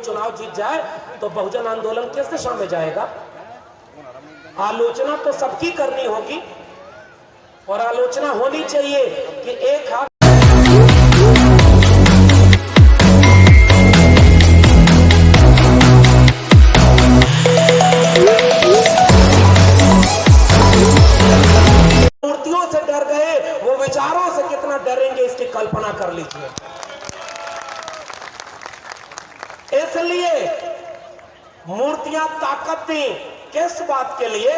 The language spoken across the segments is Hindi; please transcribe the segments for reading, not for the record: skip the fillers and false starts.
चुनाव जीत जाए तो बहुजन आंदोलन किस दिशा में जाएगा? आलोचना तो सबकी करनी होगी और आलोचना होनी चाहिए कि एक हाथ मूर्तियों से डर गए, वो विचारों से कितना डरेंगे इसकी कल्पना कर लीजिए। इसलिए मूर्तियां ताकत दी किस बात के लिए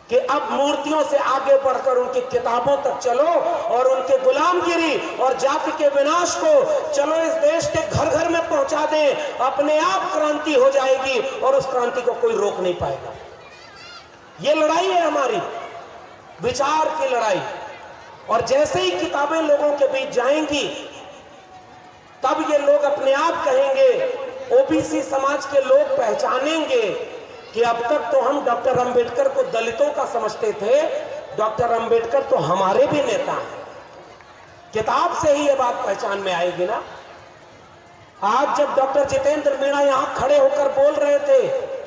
कि अब मूर्तियों से आगे बढ़कर उनकी किताबों तक चलो और उनके गुलामगिरी और जाति के विनाश को चलो इस देश के घर घर में पहुंचा दें। अपने आप क्रांति हो जाएगी और उस क्रांति को कोई रोक नहीं पाएगा। ये लड़ाई है हमारी, विचार की लड़ाई। और जैसे ही किताबें लोगों के बीच जाएंगी तब ये लोग अपने आप कहेंगे, ओबीसी समाज के लोग पहचानेंगे कि अब तक तो हम डॉक्टर अंबेडकर को दलितों का समझते थे, डॉक्टर अंबेडकर तो हमारे भी नेता हैं। किताब से ही ये बात पहचान में आएगी ना। आज जब डॉक्टर जितेंद्र मीणा यहां खड़े होकर बोल रहे थे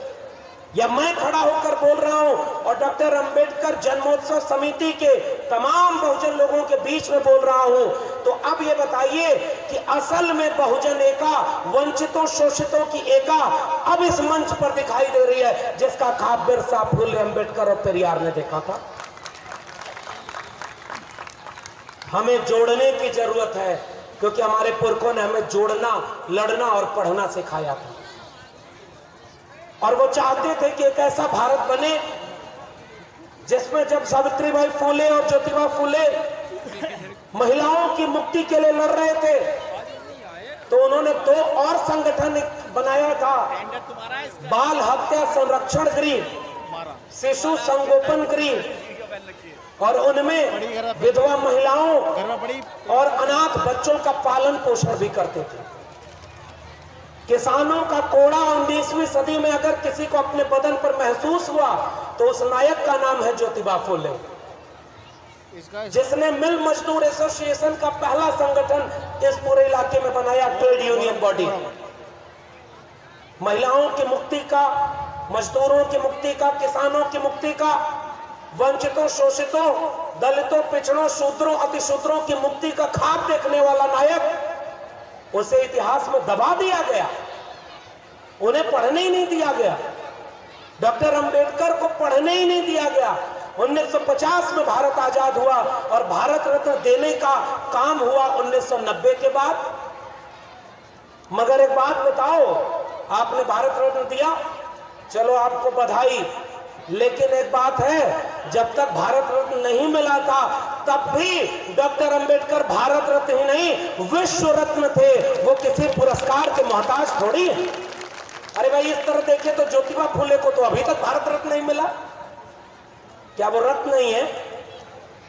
या मैं खड़ा होकर बोल रहा हूं और डॉक्टर अंबेडकर जन्मोत्सव समिति के तमाम बहुजन लोगों के बीच में बोल रहा हूं, तो अब ये बताइए कि असल में बहुजन एका, वंचितों शोषितों की एका अब इस मंच पर दिखाई दे रही है जिसका ख्वाब बिरसा, फुले, अंबेडकर और पेरियार ने देखा था। हमें जोड़ने की जरूरत है क्योंकि हमारे पुरखों ने हमें जोड़ना, लड़ना और पढ़ना सिखाया था। और वो चाहते थे कि एक ऐसा भारत बने जिसमें जब सावित्रीबाई फुले और ज्योतिबा फुले महिलाओं की मुक्ति के लिए लड़ रहे थे तो उन्होंने 2 और संगठन बनाया था, बाल हत्या संरक्षण गृह, शिशु संगोपन गृह, और उनमें विधवा महिलाओं और अनाथ बच्चों का पालन पोषण भी करते थे। किसानों का कोड़ा 19वीं सदी में अगर किसी को अपने बदन पर महसूस हुआ तो उस नायक का नाम है ज्योतिबा फुले, जिसने मिल मजदूर एसोसिएशन का पहला संगठन इस पूरे इलाके में बनाया, ट्रेड यूनियन बॉडी। महिलाओं की मुक्ति का, मजदूरों की मुक्ति का, किसानों की मुक्ति का, वंचितों शोषितों दलितों पिछड़ों शूद्रों अतिशूद्रों की मुक्ति का ख्वाब देखने वाला नायक, उसे इतिहास में दबा दिया गया, उन्हें पढ़ने ही नहीं दिया गया। डॉक्टर अंबेडकर को पढ़ने ही नहीं दिया गया। 1950 में भारत आजाद हुआ और भारत रत्न देने का काम हुआ 1990 के बाद। मगर एक बात बताओ, आपने भारत रत्न दिया, चलो आपको बधाई, लेकिन एक बात है, जब तक भारत रत्न नहीं मिला था तब भी डॉक्टर अंबेडकर भारत रत्न ही नहीं विश्व रत्न थे। वो किसी पुरस्कार के मोहताज थोड़ी है। अरे भाई इस तरह देखिए तो ज्योतिबा फुले को तो अभी तक भारत रत्न नहीं मिला। क्या वो रत्न नहीं है?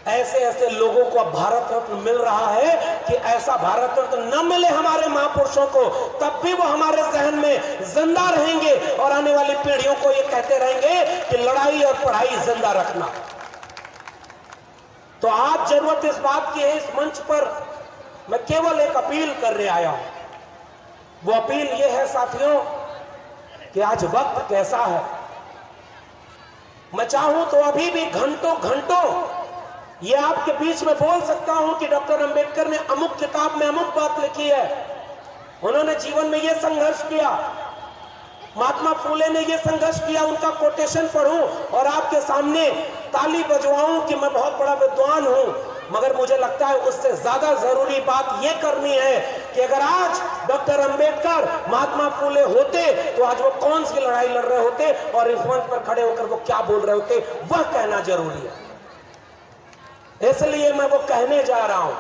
ऐसे ऐसे लोगों को अब भारत रत्न मिल रहा है कि ऐसा भारत रत्न न मिले हमारे महापुरुषों को तब भी वो हमारे जहन में जिंदा रहेंगे और आने वाली पीढ़ियों को ये कहते रहेंगे कि लड़ाई और पढ़ाई जिंदा रखना। तो आज जरूरत इस बात की है, इस मंच पर मैं केवल एक अपील करने आया हूं। वो अपील ये है साथियों कि आज वक्त कैसा है। मैं चाहूं तो अभी भी घंटों घंटों ये आपके बीच में बोल सकता हूं कि डॉक्टर अंबेडकर ने अमुक किताब में अमुक बात लिखी है, उन्होंने जीवन में ये संघर्ष किया, महात्मा फुले ने ये संघर्ष किया, उनका कोटेशन पढ़ूं और आपके सामने ताली बजवाऊं कि मैं बहुत बड़ा विद्वान हूं। मगर मुझे लगता है उससे ज्यादा जरूरी बात यह करनी है कि अगर आज डॉक्टर अंबेडकर महात्मा फुले होते तो आज वो कौन सी लड़ाई लड़ रहे होते और इस मंच पर खड़े होकर वो क्या बोल रहे होते, वह कहना जरूरी है। इसलिए मैं वो कहने जा रहा हूं।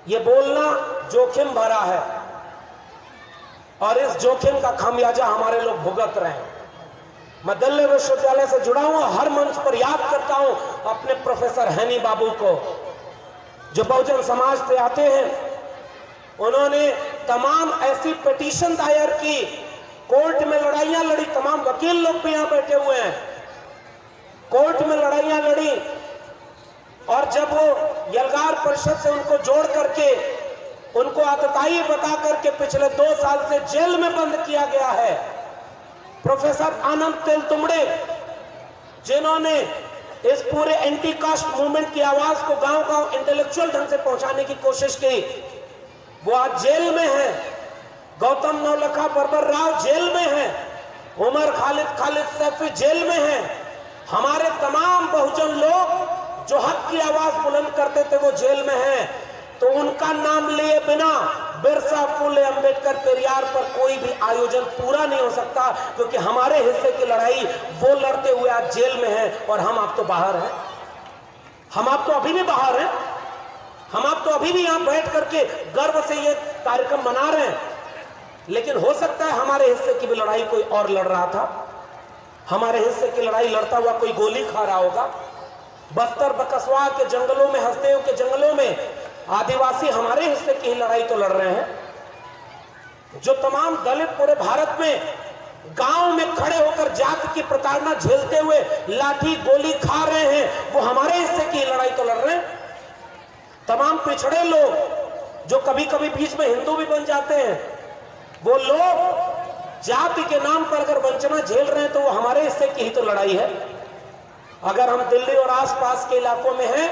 ये बोलना जोखिम भरा है और इस जोखिम का खामियाजा हमारे लोग भुगत रहे हैं। मैं दिल्ली विश्वविद्यालय से जुड़ा हूं, हर मंच पर याद करता हूं अपने प्रोफेसर हैनी बाबू को, जो बहुजन समाज से आते हैं। उन्होंने तमाम ऐसी पिटीशन दायर की, कोर्ट में लड़ाइयां लड़ी, तमाम वकील लोग भी यहां बैठे हुए हैं, कोर्ट में लड़ाइयां लड़ी। और जब वो यलगार परिषद से उनको जोड़ करके उनको आतताई बता करके पिछले 2 साल से जेल में बंद किया गया है। प्रोफेसर आनंद तेलतुंबड़े, जिन्होंने इस पूरे एंटी कास्ट मूवमेंट की आवाज को गांव-गांव इंटेलेक्चुअल ढंग से पहुंचाने की कोशिश की, वो आज जेल में है। गौतम नवलखा बरबर राव जेल में है। उमर खालिद सैफी जेल में है। हमारे तमाम बहुजन लोग जो हक की आवाज बुलंद करते थे वो जेल में हैं। तो उनका नाम लिए बिना बिरसा, फुले, अंबेडकर, पेरियार पर कोई भी आयोजन पूरा नहीं हो सकता, क्योंकि हमारे हिस्से की लड़ाई वो लड़ते हुए आज जेल में हैं और हम आप तो बाहर हैं। हम आप तो अभी भी बाहर हैं। हम आप तो अभी भी यहां बैठ करके गर्व से ये कार्यक्रम मना रहे हैं, लेकिन हो सकता है हमारे हिस्से की भी लड़ाई कोई और लड़ रहा था। हमारे हिस्से की लड़ाई लड़ता हुआ कोई गोली खा रहा होगा। बस्तर बकसवा के जंगलों में, हसदेव के जंगलों में आदिवासी हमारे हिस्से की लड़ाई तो लड़ रहे हैं। जो तमाम दलित पूरे भारत में गांव में खड़े होकर जाति की प्रताड़ना झेलते हुए लाठी गोली खा रहे हैं, वो हमारे हिस्से की लड़ाई तो लड़ रहे हैं। तमाम पिछड़े लोग जो कभी कभी बीच में हिंदू भी बन जाते हैं, वो लोग जाति के नाम पर अगर वंचना झेल रहे हैं तो वो हमारे हिस्से की ही तो लड़ाई है। अगर हम दिल्ली और आसपास के इलाकों में हैं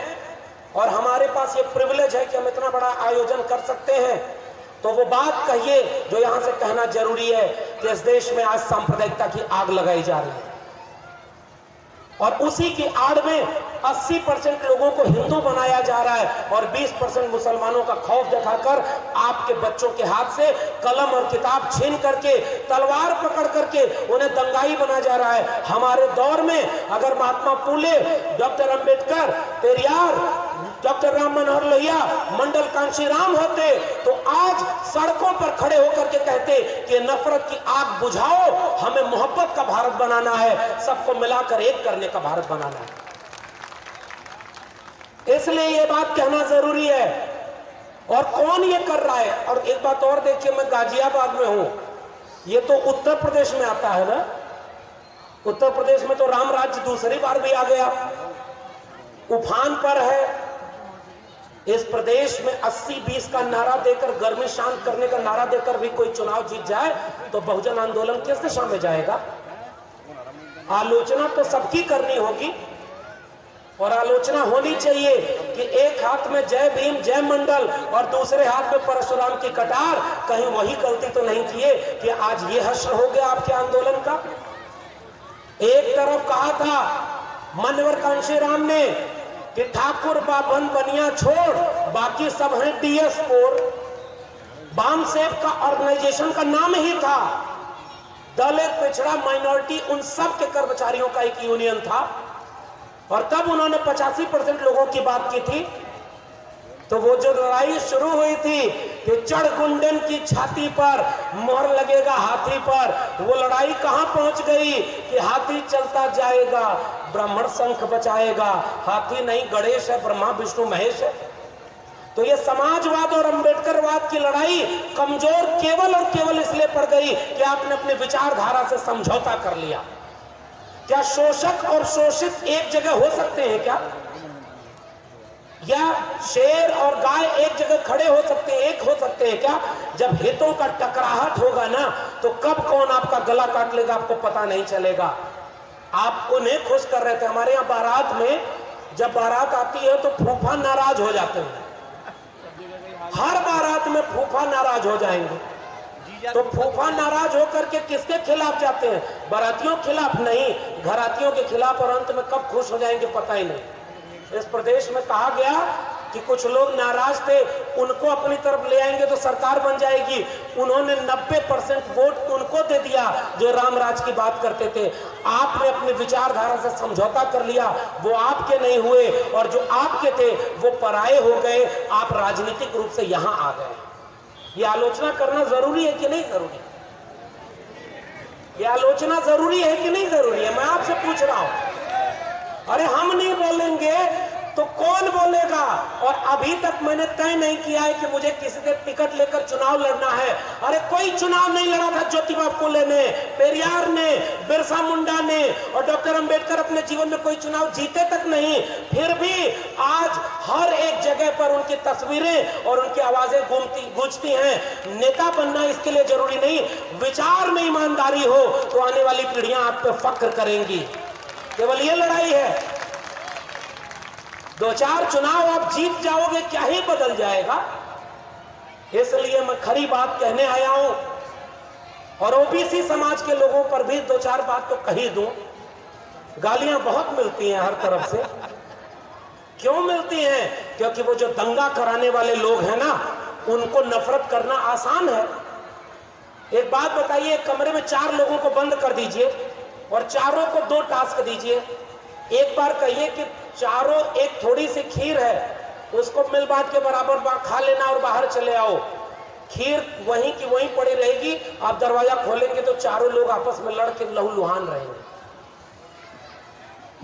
और हमारे पास ये प्रिविलेज है कि हम इतना बड़ा आयोजन कर सकते हैं, तो वो बात कहिए जो यहां से कहना जरूरी है कि इस देश में आज सांप्रदायिकता की आग लगाई जा रही है और उसी की आड़ में 80% लोगों को हिंदू बनाया जा रहा है और 20% मुसलमानों का खौफ दिखाकर आपके बच्चों के हाथ से कलम और किताब छीन करके, तलवार पकड़ करके उन्हें दंगाई बना जा रहा है। हमारे दौर में अगर महात्मा फूले, डॉक्टर अंबेडकर, पेरियार, डॉक्टर राम मनोहर लोहिया, मंडल कांशीराम होते तो आज सड़कों पर खड़े होकर के कहते कि नफरत की आग बुझाओ, हमें मोहब्बत का भारत बनाना है, सबको मिलाकर एक करने का भारत बनाना है। इसलिए ये बात कहना जरूरी है। और कौन ये कर रहा है? और एक बात और देखिए, मैं गाजियाबाद में हूं, ये तो उत्तर प्रदेश में आता है ना। उत्तर प्रदेश में तो राम राज्य दूसरी बार भी आ गया, उफान पर है। इस प्रदेश में 80-20 का नारा देकर, गर्मी शांत करने का नारा देकर भी कोई चुनाव जीत जाए तो बहुजन आंदोलन किस दिशा में जाएगा? आलोचना तो सबकी करनी होगी और आलोचना होनी चाहिए कि एक हाथ में जय भीम, जय मंडल और दूसरे हाथ में परशुराम की कटार, कहीं वही गलती तो नहीं किए कि आज ये हश्र हो गया आपके आंदोलन का। एक तरफ कहा था मनवर कांशीराम ने कि ठाकुर बाबन बनिया छोड़, बाकी सब हैं डीएस फोर। बाम सेव का ऑर्गेनाइजेशन का नाम ही था दलित, पिछड़ा, माइनॉरिटी, उन सब के कर्मचारियों का एक यूनियन था। और तब उन्होंने 85% लोगों की बात की थी। तो वो जो लड़ाई शुरू हुई थी कि चढ़ गुंडन की छाती पर मोहर लगेगा हाथी पर, वो लड़ाई कहां पहुंच गई कि हाथी चलता जाएगा, ब्राह्मण शंख बचाएगा। हाथी नहीं, गणेश है, ब्रह्मा विष्णु महेश है। तो ये समाजवाद और अंबेडकरवाद की लड़ाई कमजोर केवल और केवल इसलिए पड़ गई कि आपने अपने विचारधारा से समझौता कर लिया। क्या शोषक और शोषित एक जगह हो सकते हैं क्या? या शेर और गाय एक जगह खड़े हो सकते हैं, एक हो सकते हैं क्या? जब हितों का टकराहट होगा ना, तो कब कौन आपका गला काट लेगा आपको पता नहीं चलेगा। आप उन्हें खुश कर रहे थे। हमारे यहाँ बारात में जब बारात आती है तो फूफा नाराज हो जाते हैं। हर बारात में फूफा नाराज हो जाएंगे। तो फूफा नाराज होकर के किसके खिलाफ जाते हैं? बारातियों के खिलाफ नहीं, घरातियों के खिलाफ। और अंत में कब खुश हो जाएंगे पता ही नहीं। इस प्रदेश में कहा गया कि कुछ लोग नाराज थे, उनको अपनी तरफ ले आएंगे तो सरकार बन जाएगी। उन्होंने 90% वोट उनको दे दिया जो रामराज की बात करते थे। आपने अपनी विचारधारा से समझौता कर लिया, वो आपके नहीं हुए, और जो आपके थे वो पराये हो गए। आप राजनीतिक रूप से यहां आ गए। ये आलोचना करना जरूरी है कि नहीं जरूरी? ये आलोचना जरूरी है कि नहीं जरूरी है? मैं आपसे पूछ रहा हूं। अरे हम नहीं बोलेंगे तो कौन बोलेगा? और अभी तक मैंने तय नहीं किया है कि मुझे किसी से टिकट लेकर चुनाव लड़ना है। अरे कोई चुनाव नहीं लड़ा था ज्योतिबा फुले ने, पेरियार ने, बिरसा मुंडा ने और डॉक्टर अंबेडकर अपने जीवन में कोई चुनाव जीते तक नहीं। फिर भी आज हर एक जगह पर उनकी तस्वीरें और उनकी आवाजें गूंजती हैं। नेता बनना इसके लिए जरूरी नहीं, विचार में ईमानदारी हो तो आने वाली पीढ़ियां आप पे फक्र करेंगी। केवल ये लड़ाई है। 2-4 चुनाव आप जीत जाओगे, क्या ही बदल जाएगा। इसलिए मैं खरी बात कहने आया हूं और ओबीसी समाज के लोगों पर भी 2-4 बात तो कही दूं। गालियां बहुत मिलती हैं हर तरफ से। क्यों मिलती हैं? क्योंकि वो जो दंगा कराने वाले लोग हैं ना, उनको नफरत करना आसान है। एक बात बताइए, एक कमरे में 4 लोगों को बंद कर दीजिए और चारों को 2 टास्क दीजिए। एक बार कहिए कि चारों एक थोड़ी सी खीर है, उसको मिल बांट के बराबर खा लेना और बाहर चले आओ। खीर वहीं की वहीं पड़ी रहेगी। आप दरवाजा खोलेंगे तो चारों लोग आपस में लड़ के लहूलुहान रहेंगे।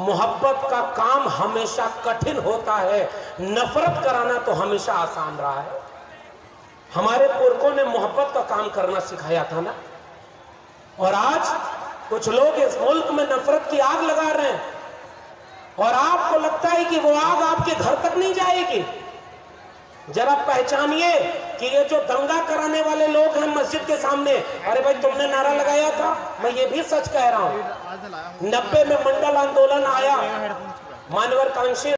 मोहब्बत का काम हमेशा कठिन होता है, नफरत कराना तो हमेशा आसान रहा है। हमारे पुरखों ने मोहब्बत का काम करना सिखाया था ना, और आज कुछ लोग इस मुल्क में नफरत की आग लगा रहे हैं और आपको लगता है कि वो आग आपके घर तक नहीं जाएगी। जरा पहचानिए कि ये जो दंगा कराने वाले लोग हैं मस्जिद के सामने, अरे भाई तुमने नारा लगाया था, मैं ये भी सच कह रहा हूं। 90 में मंडल आंदोलन आया, मानवर कांशी